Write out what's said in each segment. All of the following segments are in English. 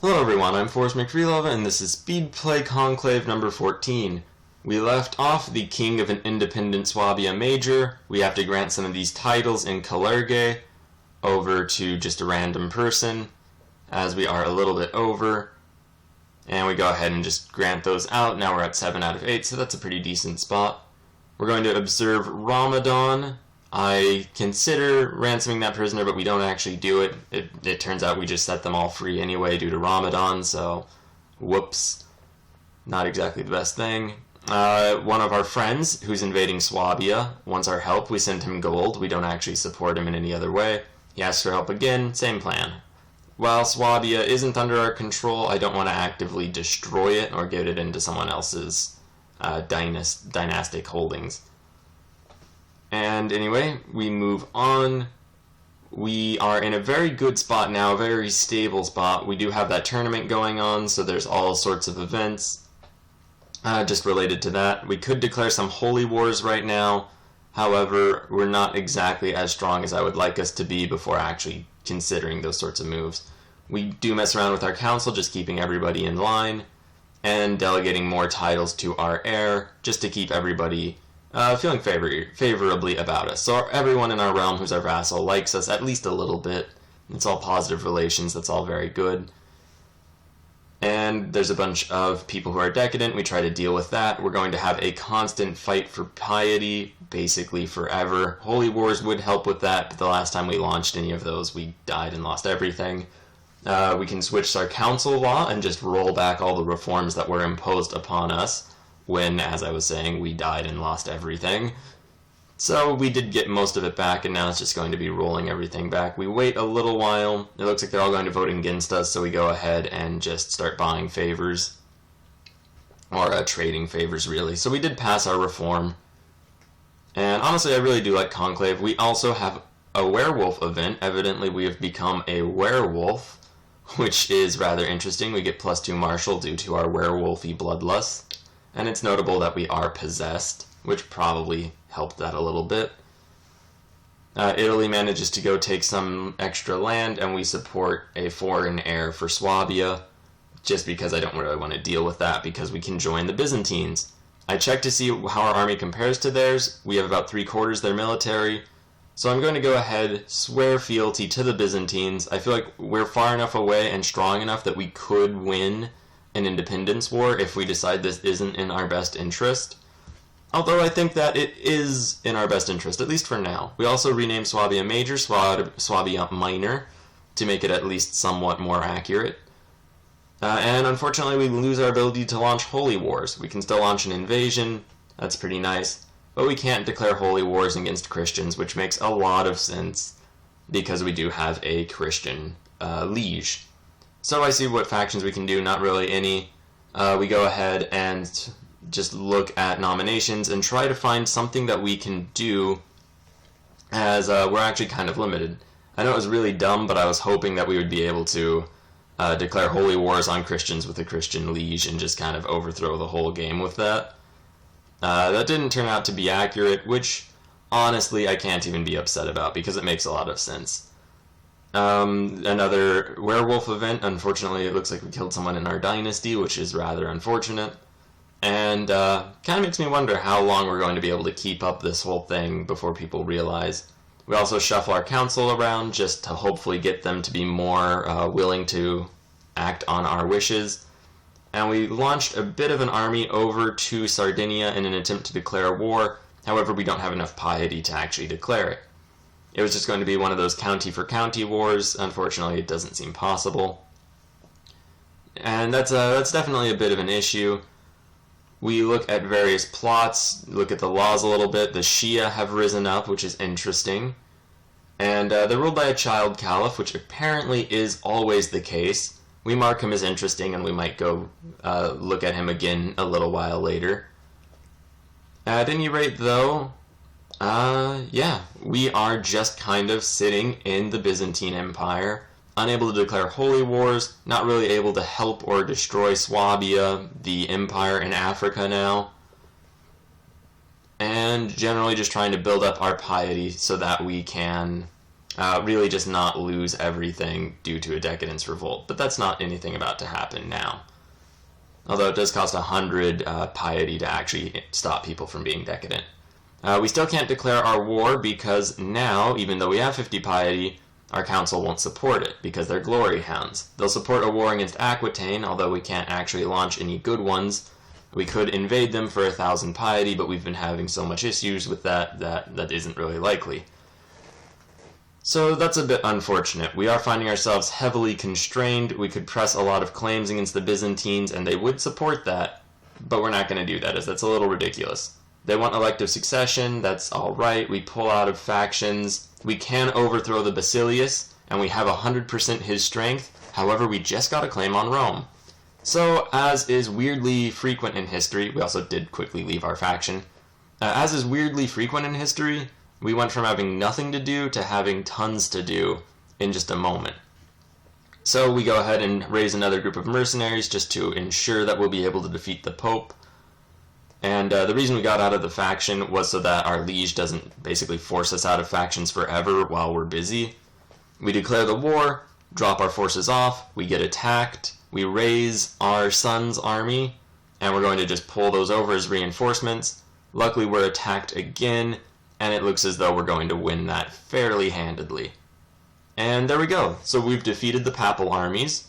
Hello everyone, I'm Forrest McFreelove, and this is Speedplay Conclave number 14. We left off the king of an independent Swabia major. We have to grant some of these titles in Kalerge over to just a random person, as we are a little bit over. And we go ahead and just grant those out. Now we're at 7 out of 8, so that's a pretty decent spot. We're going to observe Ramadan. I consider ransoming that prisoner, but we don't actually do it. It turns out we just set them all free anyway due to Ramadan, so whoops. Not exactly the best thing. One of our friends who's invading Swabia wants our help. We send him gold. We don't actually support him in any other way. He asks for help again. Same plan. While Swabia isn't under our control, I don't want to actively destroy it or get it into someone else's dynastic holdings. And anyway, we move on. We are in a very good spot now, a very stable spot. We do have that tournament going on, so there's all sorts of events just related to that. We could declare some holy wars right now. However, we're not exactly as strong as I would like us to be before actually considering those sorts of moves. We do mess around with our council, just keeping everybody in line, and delegating more titles to our heir, just to keep everybody feeling favorably about us. So everyone in our realm who's our vassal likes us at least a little bit. It's all positive relations, that's all very good. And there's a bunch of people who are decadent. We try to deal with that. We're going to have a constant fight for piety, basically forever. Holy wars would help with that, but the last time we launched any of those, we died and lost everything. We can switch our council law and just roll back all the reforms that were imposed upon us when, as I was saying, we died and lost everything. So we did get most of it back, and now it's just going to be rolling everything back. We wait a little while. It looks like they're all going to vote against us, so we go ahead and just start buying favors. Or trading favors, really. So we did pass our reform. And honestly, I really do like Conclave. We also have a werewolf event. Evidently, we have become a werewolf, which is rather interesting. We get +2 martial due to our werewolfy bloodlust. And it's notable that we are possessed, which probably helped that a little bit. Italy manages to go take some extra land, and we support a foreign heir for Swabia, just because I don't really want to deal with that, because we can join the Byzantines. I checked to see how our army compares to theirs. We have about 3/4 their military, so I'm going to go ahead, swear fealty to the Byzantines. I feel like we're far enough away and strong enough that we could win an independence war if we decide this isn't in our best interest. Although I think that it is in our best interest, at least for now. We also renamed Swabia Major Swabia Minor to make it at least somewhat more accurate. And unfortunately we lose our ability to launch holy wars. We can still launch an invasion, that's pretty nice, but we can't declare holy wars against Christians, which makes a lot of sense because we do have a Christian liege. So I see what factions we can do, not really any. We go ahead and just look at nominations and try to find something that we can do, as we're actually kind of limited. I know it was really dumb, but I was hoping that we would be able to declare holy wars on Christians with a Christian liege and just kind of overthrow the whole game with that. That didn't turn out to be accurate, which honestly I can't even be upset about because it makes a lot of sense. Another werewolf event. Unfortunately, it looks like we killed someone in our dynasty, which is rather unfortunate. And kind of makes me wonder how long we're going to be able to keep up this whole thing before people realize. We also shuffle our council around just to hopefully get them to be more willing to act on our wishes. And we launched a bit of an army over to Sardinia in an attempt to declare war. However, we don't have enough piety to actually declare it. It was just going to be one of those county-for-county wars. Unfortunately, it doesn't seem possible. And that's definitely a bit of an issue. We look at various plots, look at the laws a little bit. The Shia have risen up, which is interesting. And they're ruled by a child caliph, which apparently is always the case. We mark him as interesting, and we might go look at him again a little while later. At any rate, though, yeah, we are just kind of sitting in the Byzantine Empire, unable to declare holy wars, not really able to help or destroy Swabia, the empire in Africa now, and generally just trying to build up our piety so that we can really just not lose everything due to a decadence revolt. But that's not anything about to happen now. Although it does cost 100 piety to actually stop people from being decadent. We still can't declare our war because now, even though we have 50 piety, our council won't support it because they're glory hounds. They'll support a war against Aquitaine, although we can't actually launch any good ones. We could invade them for 1,000 piety, but we've been having so much issues with that isn't really likely. So that's a bit unfortunate. We are finding ourselves heavily constrained. We could press a lot of claims against the Byzantines, and they would support that, but we're not going to do that, as that's a little ridiculous. They want elective succession, that's alright. We pull out of factions. We can overthrow the Basilius, and we have 100% his strength. However, we just got a claim on Rome. So, as is weirdly frequent in history, we also did quickly leave our faction. As is weirdly frequent in history, we went from having nothing to do to having tons to do in just a moment. So we go ahead and raise another group of mercenaries just to ensure that we'll be able to defeat the Pope. And the reason we got out of the faction was so that our liege doesn't basically force us out of factions forever while we're busy. We declare the war, drop our forces off, we get attacked, we raise our son's army, and we're going to just pull those over as reinforcements. Luckily we're attacked again, and it looks as though we're going to win that fairly handedly. And there we go. So we've defeated the papal armies,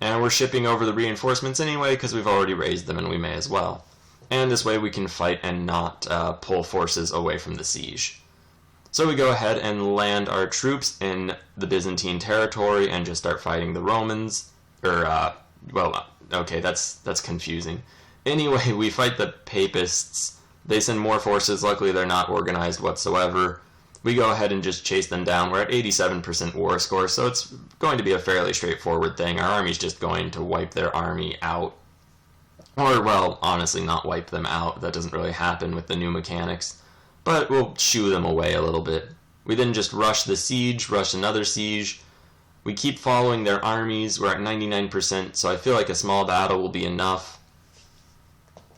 and we're shipping over the reinforcements anyway because we've already raised them and we may as well. And this way we can fight and not pull forces away from the siege. So we go ahead and land our troops in the Byzantine territory and just start fighting the Romans. Okay, that's confusing. Anyway, we fight the Papists. They send more forces. Luckily, they're not organized whatsoever. We go ahead and just chase them down. We're at 87% war score, so it's going to be a fairly straightforward thing. Our army's just going to wipe their army out. Or, well, honestly, not wipe them out. That doesn't really happen with the new mechanics. But we'll shoo them away a little bit. We then just rush the siege, rush another siege. We keep following their armies. We're at 99%, so I feel like a small battle will be enough.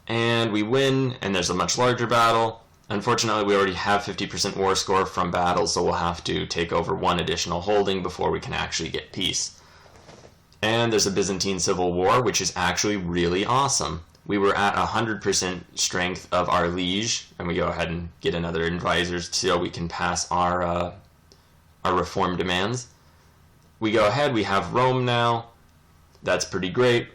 And we win, and there's a much larger battle. Unfortunately, we already have 50% war score from battles, so we'll have to take over one additional holding before we can actually get peace. And there's a Byzantine Civil War, which is actually really awesome. We were at 100% strength of our liege, and we go ahead and get another advisors so we can pass our reform demands. We go ahead, we have Rome now. That's pretty great.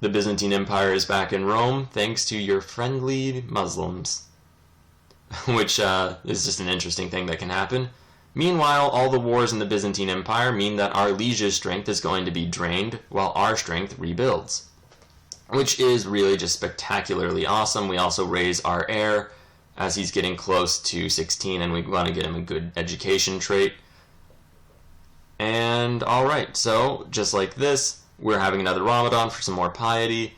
The Byzantine Empire is back in Rome, thanks to your friendly Muslims. Which is just an interesting thing that can happen. Meanwhile, all the wars in the Byzantine Empire mean that our liege's strength is going to be drained, while our strength rebuilds. Which is really just spectacularly awesome. We also raise our heir, as he's getting close to 16, and we want to get him a good education trait. And alright, so just like this, we're having another Ramadan for some more piety.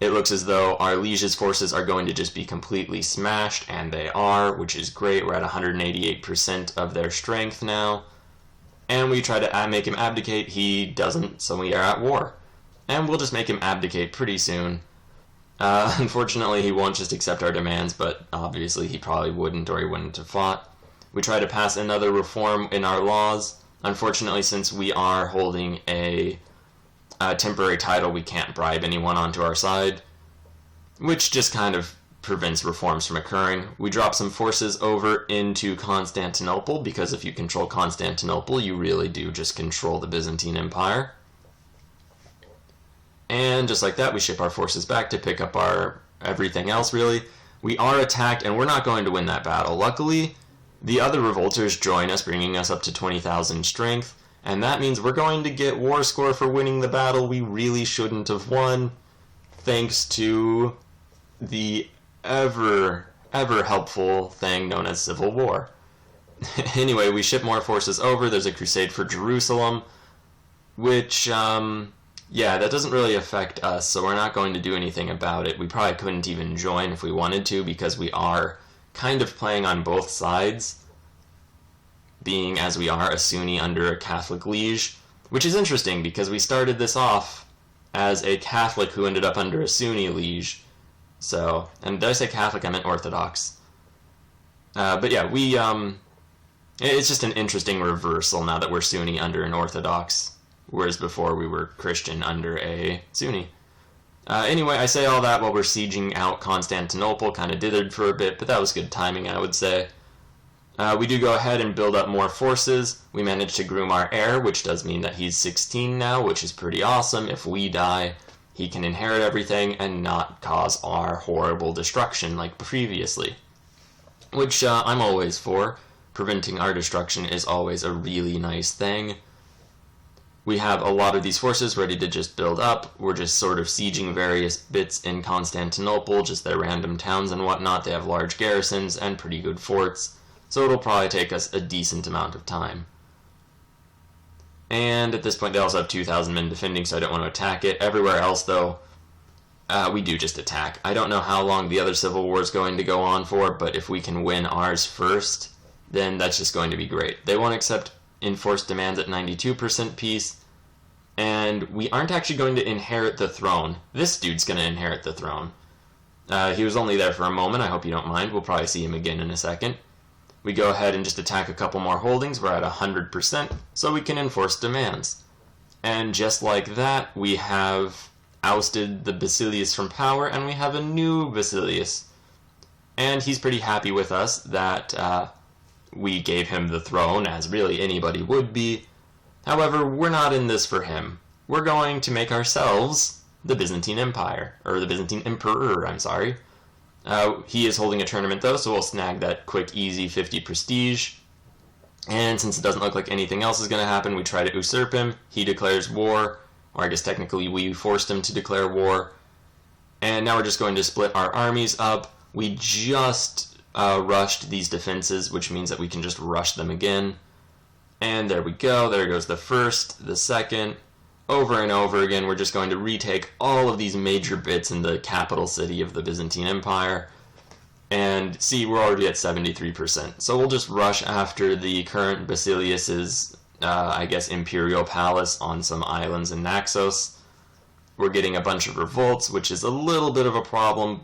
It looks as though our liege's forces are going to just be completely smashed, and they are, which is great. We're at 188% of their strength now. And we try to make him abdicate. He doesn't, so we are at war. And we'll just make him abdicate pretty soon. Unfortunately, he won't just accept our demands, but obviously he probably wouldn't, or he wouldn't have fought. We try to pass another reform in our laws. Unfortunately, since we are holding a temporary title, we can't bribe anyone onto our side, which just kind of prevents reforms from occurring. We drop some forces over into Constantinople, because if you control Constantinople, you really do just control the Byzantine Empire. And just like that, we ship our forces back to pick up our everything else, really. We are attacked, and we're not going to win that battle. Luckily, the other revolters join us, bringing us up to 20,000 strength. And that means we're going to get war score for winning the battle we really shouldn't have won, thanks to the ever helpful thing known as Civil War. Anyway, we ship more forces over. There's a crusade for Jerusalem, which, yeah, that doesn't really affect us, so we're not going to do anything about it. We probably couldn't even join if we wanted to, because we are kind of playing on both sides, being as we are a Sunni under a Catholic liege, which is interesting because we started this off as a Catholic who ended up under a Sunni liege. So, and did I say Catholic? I meant Orthodox. But yeah, It's just an interesting reversal now that we're Sunni under an Orthodox, whereas before we were Christian under a Sunni. Anyway, I say all that while we're sieging out Constantinople, kind of dithered for a bit, but that was good timing, I would say. We do go ahead and build up more forces. We managed to groom our heir, which does mean that he's 16 now, which is pretty awesome. If we die, he can inherit everything and not cause our horrible destruction like previously. Which I'm always for. Preventing our destruction is always a really nice thing. We have a lot of these forces ready to just build up. We're just sort of sieging various bits in Constantinople, just their random towns and whatnot. They have large garrisons and pretty good forts, so it'll probably take us a decent amount of time. And at this point they also have 2,000 men defending, so I don't want to attack it. Everywhere else, though, we do just attack. I don't know how long the other civil war is going to go on for, but if we can win ours first, then that's just going to be great. They won't accept enforced demands at 92% peace, and we aren't actually going to inherit the throne. This dude's going to inherit the throne. He was only there for a moment. I hope you don't mind. We'll probably see him again in a second. We go ahead and just attack a couple more holdings. We're at 100%, so we can enforce demands. And just like that, we have ousted the Basilius from power, and we have a new Basilius. And he's pretty happy with us that we gave him the throne, as really anybody would be. However, we're not in this for him. We're going to make ourselves the Byzantine Empire, or the Byzantine Emperor, I'm sorry. He is holding a tournament though, so we'll snag that quick, easy 50 prestige. And since it doesn't look like anything else is going to happen, we try to usurp him. He declares war, or I guess technically we forced him to declare war. And now we're just going to split our armies up. We just rushed these defenses, which means that we can just rush them again. And there we go. There goes the first, the second. Over and over again, we're just going to retake all of these major bits in the capital city of the Byzantine Empire. And see, we're already at 73%. So we'll just rush after the current Basilius's, I guess, imperial palace on some islands in Naxos. We're getting a bunch of revolts, which is a little bit of a problem.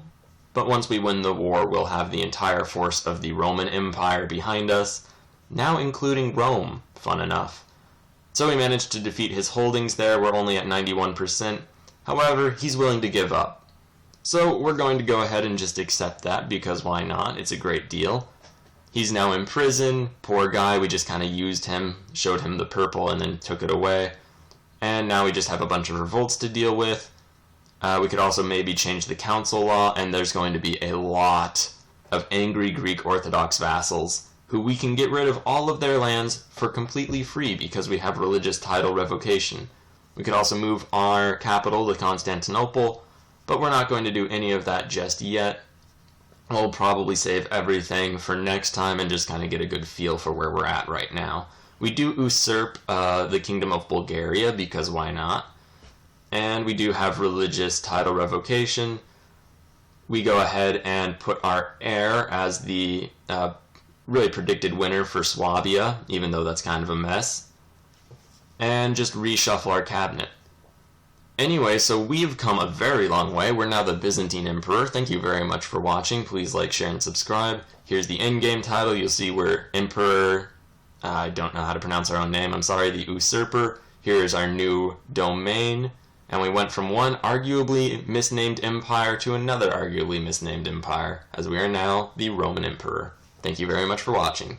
But once we win the war, we'll have the entire force of the Roman Empire behind us, now including Rome, fun enough. So we managed to defeat his holdings there. We're only at 91%. However, he's willing to give up. So we're going to go ahead and just accept that, because why not? It's a great deal. He's now in prison. Poor guy, we just kind of used him, showed him the purple, and then took it away. And now we just have a bunch of revolts to deal with. We could also maybe change the council law, and there's going to be a lot of angry Greek Orthodox vassals who we can get rid of all of their lands for completely free because we have religious title revocation. We could also move our capital to Constantinople, but we're not going to do any of that just yet. We'll probably save everything for next time and just kind of get a good feel for where we're at right now. We do usurp the Kingdom of Bulgaria, because why not? And we do have religious title revocation. We go ahead and put our heir as the really predicted winner for Swabia, even though that's kind of a mess. And just reshuffle our cabinet. Anyway, so we've come a very long way. We're now the Byzantine Emperor. Thank you very much for watching. Please like, share, and subscribe. Here's the endgame title. You'll see we're Emperor, I don't know how to pronounce our own name, I'm sorry, the Usurper. Here's our new domain. And we went from one arguably misnamed empire to another arguably misnamed empire, as we are now the Roman Emperor. Thank you very much for watching.